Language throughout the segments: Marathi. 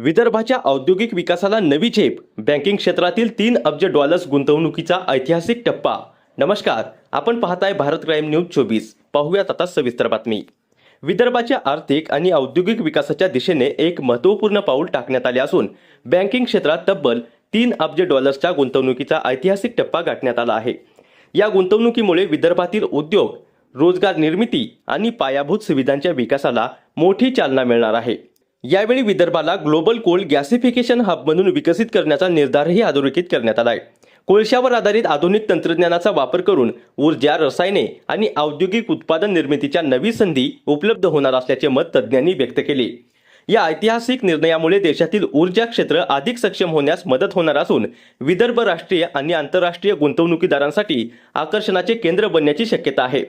विदर्भाच्या औद्योगिक विकासाला नवी झेप. बँकिंग क्षेत्रातील $3 अब्ज गुंतवणुकीचा ऐतिहासिक टप्पा. नमस्कार, आपण पाहताय भारत क्राईम न्यूज 24. पाहूयात आता सविस्तर बातमी. विदर्भाच्या आर्थिक आणि औद्योगिक विकासाच्या दिशेने एक महत्त्वपूर्ण पाऊल टाकण्यात आले असून बँकिंग क्षेत्रात तब्बल $3 अब्ज गुंतवणुकीचा ऐतिहासिक टप्पा गाठण्यात आला आहे. या गुंतवणुकीमुळे विदर्भातील उद्योग, रोजगार निर्मिती आणि पायाभूत सुविधांच्या विकासाला मोठी चालना मिळणार आहे. यावेळी विदर्भाला ग्लोबल कोल गॅसिफिकेशन हब म्हणून विकसित करण्याचा निर्धारही अधोरेखित करण्यात आला आहे. कोळशावर आधारित आधुनिक तंत्रज्ञानाचा वापर करून ऊर्जा, रसायने आणि औद्योगिक उत्पादन निर्मितीच्या नवी संधी उपलब्ध होणार असल्याचे मत तज्ज्ञांनी व्यक्त केले. या ऐतिहासिक निर्णयामुळे देशातील ऊर्जा क्षेत्र अधिक सक्षम होण्यास मदत होणार असून विदर्भ राष्ट्रीय आणि आंतरराष्ट्रीय गुंतवणुकीदारांसाठी आकर्षणाचे केंद्र बनण्याची शक्यता आहे.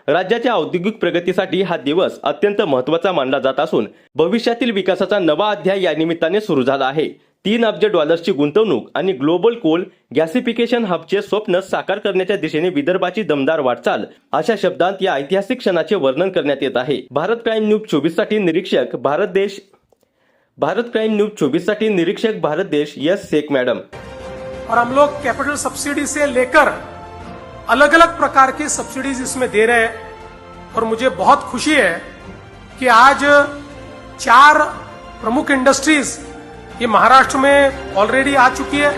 राज्याच्या औद्योगिक प्रगतीसाठी हा दिवस अत्यंत महत्त्वाचा मानला जात असून भविष्यातील विकासाचा नवा अध्याय या निमित्ताने सुरू झाला आहे. $3 अब्ज गुंतवणूक आणि ग्लोबल कोल गॅसिफिकेशन हबचे स्वप्न साकार करण्याच्या दिशेने विदर्भाची दमदार वाटचाल, अशा शब्दांत या ऐतिहासिक क्षणाचे वर्णन करण्यात येत आहे. भारत क्राईम न्यूज 24 साठी निरीक्षक भारत देश यस शेख मैडम. और हम लोग कैपिटल सब्सिडी से लेकर अलग अलग प्रकार की सब्सिडीज इसमें दे रहे हैं और मुझे बहुत खुशी है कि आज 4 प्रमुख इंडस्ट्रीज ये महाराष्ट्र में ऑलरेडी आ चुकी है.